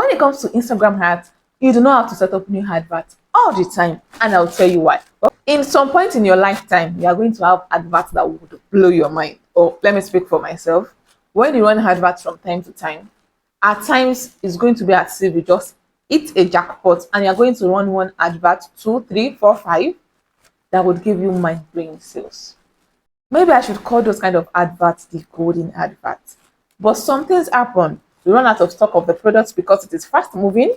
when it comes to Instagram ads, you do not have to set up new adverts all the time, and I'll tell you why. But in some point in your lifetime, you are going to have adverts that would blow your mind. Or let me speak for myself. When you run adverts from time to time, at times it's going to be as if you just hit a jackpot and you're going to run one advert, two, three, four, five, that would give you mind-blowing sales. Maybe I should call those kind of adverts the golden adverts. But some things happen. You run out of stock of the products because it is fast moving,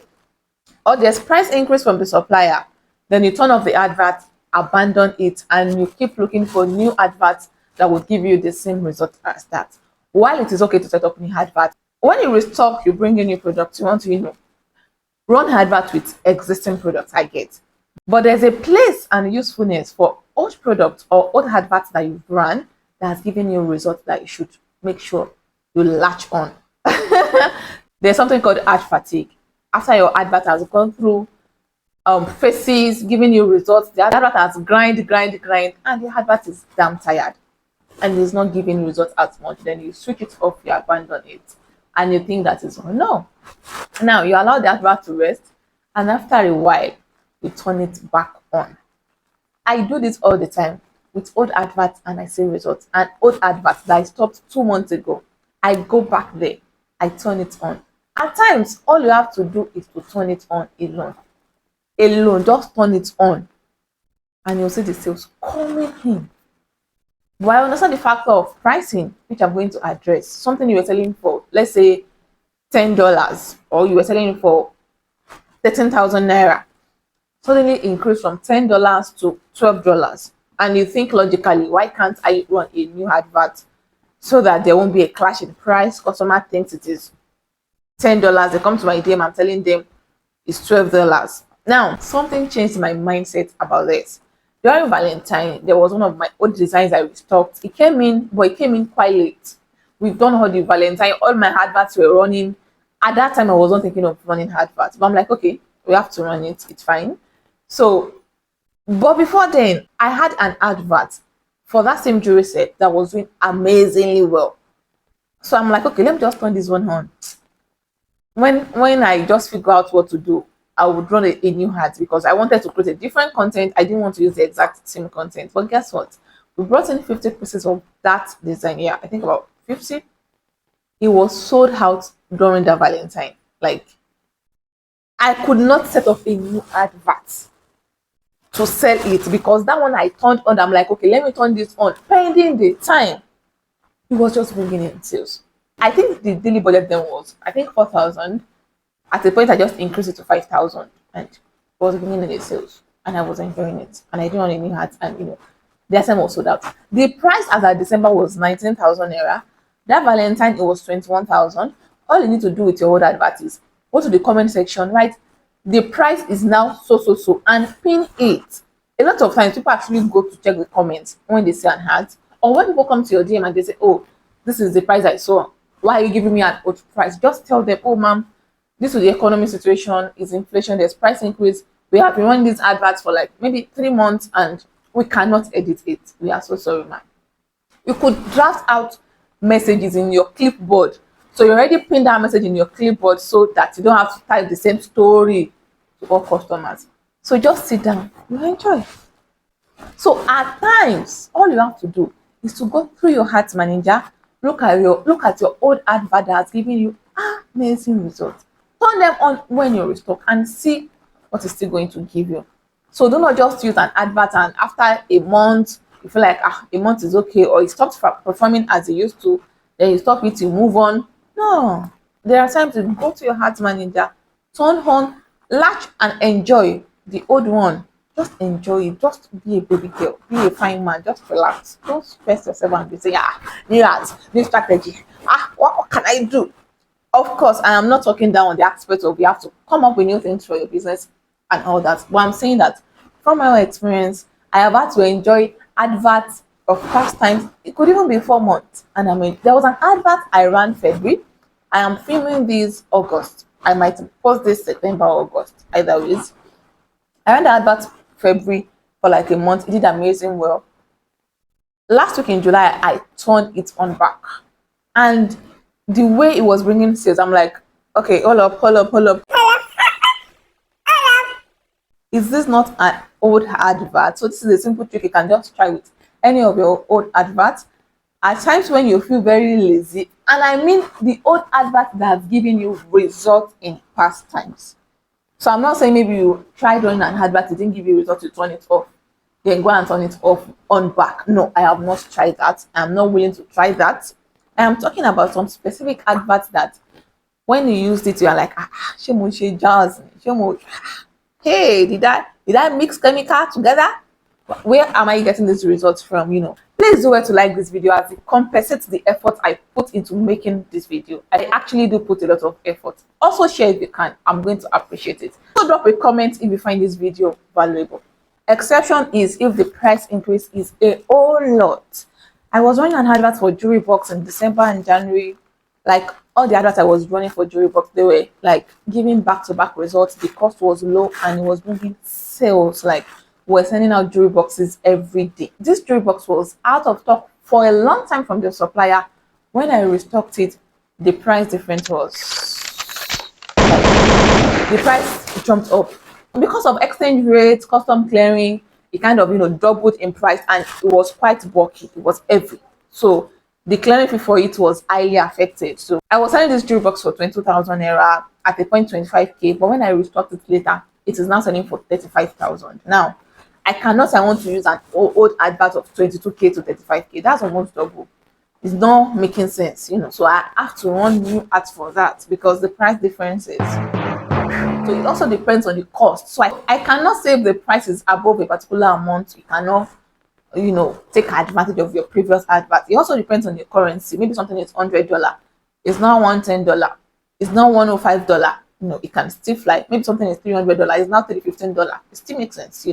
or there's price increase from the supplier. Then you turn off the advert, abandon it, and you keep looking for new adverts that will give you the same result as that. While it is okay to set up new adverts, when you restock, you bring in new products, you want to, run adverts with existing products, I get. But there's a place and usefulness for old products or old adverts that you've run that has given you results that you should make sure you latch on. There's something called ad fatigue. After your advert has gone through phases, giving you results, the advert has grind, and the advert is damn tired and is not giving results as much. Then you switch it off, you abandon it, and you think that is all. No. Now you allow the advert to rest, and after a while, you turn it back on. I do this all the time with old adverts, and I see results. And old adverts that I stopped 2 months ago, I go back there, I turn it on. At times, all you have to do is to turn it on alone. Just turn it on, and you'll see the sales coming in. But I understand the factor of pricing, which I'm going to address. Something you were selling for, let's say, $10, or you were selling for 13,000 naira, suddenly increase from $10 to $12, and you think logically, why can't I run a new advert so that there won't be a clash in price? Customer thinks it is $10, they come to my DM, I'm telling them it's $12. Now, something changed my mindset about this. During Valentine, there was one of my old designs I restocked. It came in, but it came in quite late. We've done all the Valentine, all my adverts were running. At that time, I wasn't thinking of running adverts, but I'm like, okay, we have to run it, it's fine. So, but before then, I had an advert for that same jewelry set that was doing amazingly well. So I'm like, okay, let me just turn this one on. When I just figure out what to do, I would run a new ad because I wanted to create a different content. I didn't want to use the exact same content. But guess what? We brought in 50 pieces of that design. Yeah, I think about 50. It was sold out during the Valentine. Like, I could not set up a new advert to sell it because that one I turned on. I'm like, okay, let me turn this on. Pending the time, it was just bringing in sales. I think the daily budget then was, I think, 4,000. At a point, I just increased it to 5,000 and was bringing in the sales, and I was enjoying it. And I didn't want any ads, and the SM was sold out. The price as at December was 19,000 naira. That Valentine, it was 21,000. All you need to do with your old advert is go to the comment section, write the price is now so, and pin it. A lot of times, people actually go to check the comments when they see an ad, or when people come to your DM and they say, oh, this is the price I saw. Why are you giving me an old price? Just tell them, oh, ma'am, this is the economic situation, is inflation, there's price increase. We have been running these adverts for like maybe 3 months and we cannot edit it. We are so sorry, ma'am. You could draft out messages in your clipboard. So you already pin that message in your clipboard so that you don't have to type the same story to all customers. So just sit down, you enjoy. So at times, all you have to do is to go through your ads manager, look at your old advert that's giving you amazing results. Turn them on when you restock and see what is still going to give you. So do not just use an advert and after a month you feel like a month is okay, or it stops performing as it used to, then you stop it, you move on. No, there are times to go to your ads manager, turn on, latch and enjoy the old one. Just enjoy it. Just be a baby girl, be a fine man, just relax. Don't stress yourself and be saying, new ads, new strategy. What can I do? Of course, I am not talking down on the aspect of you have to come up with new things for your business and all that. But I'm saying that from my own experience, I have had to enjoy adverts of past times. It could even be 4 months. And I mean, there was an advert I ran February. I am filming this August. I might post this September or August, either ways. I ran the advert February for like a month. It did amazing well. Last week in July, I turned it on back. And the way it was bringing sales, I'm like, Okay, hold up. Is this not an old advert? So this is a simple trick you can just try with any of your old adverts. At times when you feel very lazy, and I mean the old advert that has given you results in past times. So I'm not saying maybe you tried running an advert, it didn't give you results, you turn it off, then go and turn it off on back. No, I have not tried that. I'm not willing to try that. I am talking about some specific adverts that when you used it, you are like, she mo she jazz, she mo. Hey, did I mix chemical together? Where am I getting these results from? Please do well to like this video as it compensates the effort I put into making this video. I actually do put a lot of effort. Also share if you can. I'm going to appreciate it. So drop a comment if you find this video valuable. Exception is if the price increase is a whole lot. I was running an advert for jewelry box in December and January. Like all the adverts I was running for jewelry box, they were like giving back-to-back results. The cost was low and it was bringing sales. Like we're sending out jewelry boxes every day. This jewelry box was out of stock for a long time from the supplier. When I restocked it, the price difference was like, the price jumped up because of exchange rates, custom clearing. It kind of doubled in price and it was quite bulky. It was heavy, so the clearing fee for it was highly affected. So I was selling this jewelry box for 20,000 naira, at a point 25k, but when I restocked it later, it is now selling for 35,000. Now I want to use an old advert of 22k to 35k. That's almost double. It's not making sense, so I have to run new ads for that because the price differences. So it also depends on the cost. So I cannot say if the price is above a particular amount, you cannot take advantage of your previous advert. It also depends on the currency. Maybe something is $100, it's not $110, it's not $105. It can still fly. Maybe something is $300, it's now $315. It still makes sense.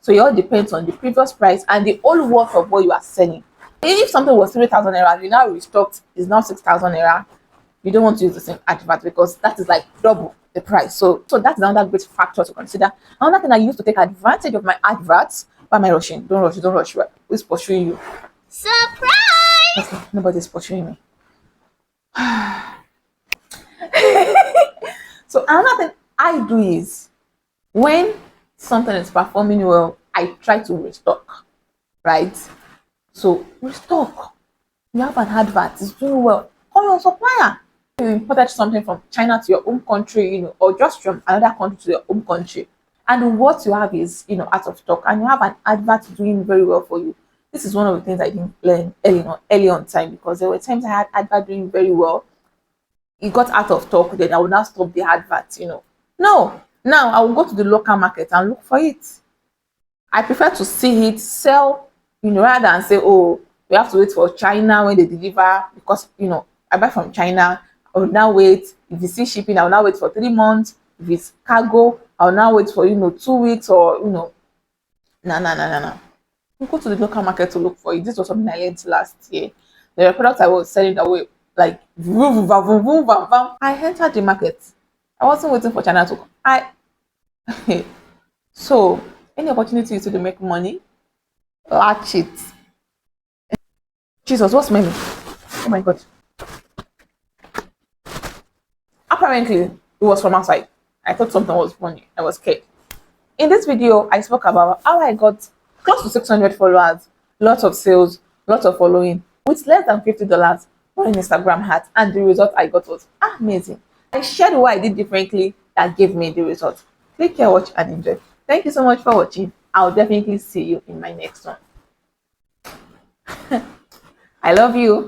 So it all depends on the previous price and the old worth of what you are selling. If something was 3,000 naira, you now restocked, is now 6,000 naira, you don't want to use the same advert because that is like double the price. So that's another great factor to consider. Another thing I use to take advantage of my adverts. Why am I rushing? Don't rush. Who's pursuing you? Surprise! Okay, nobody's pursuing me. So another thing I do is when something is performing well, I try to restock. Right? So restock. You have an advert, it's doing well. Call your supplier. You imported something from China to your home country, or just from another country to your home country, and what you have is out of stock, and you have an advert doing very well for you. This is one of the things I didn't learn early on time, because there were times I had advert doing very well, it got out of stock, then I would now stop the advert. No, now I will go to the local market and look for it. I prefer to see it sell, rather than say, oh, we have to wait for China when they deliver, because I buy from China. I will now wait. If it's sea shipping, I will now wait for 3 months. If it's cargo, I will now wait for 2 weeks, or no. You go to the local market to look for it. This was something I learned last year. There were products I was selling that way, like vroom, vroom, vroom, vroom, vroom, vroom. I entered the market. I wasn't waiting for China to come. So any opportunity to make money, latch it. Jesus, what's smelling? Oh my god. Apparently, it was from outside. I thought something was funny. I was scared. In this video, I spoke about how I got close to 600 followers, lots of sales, lots of following, with less than $50 on an Instagram hat, and the result I got was amazing. I shared what I did differently that gave me the result. Click here, watch, and enjoy. Thank you so much for watching. I'll definitely see you in my next one. I love you.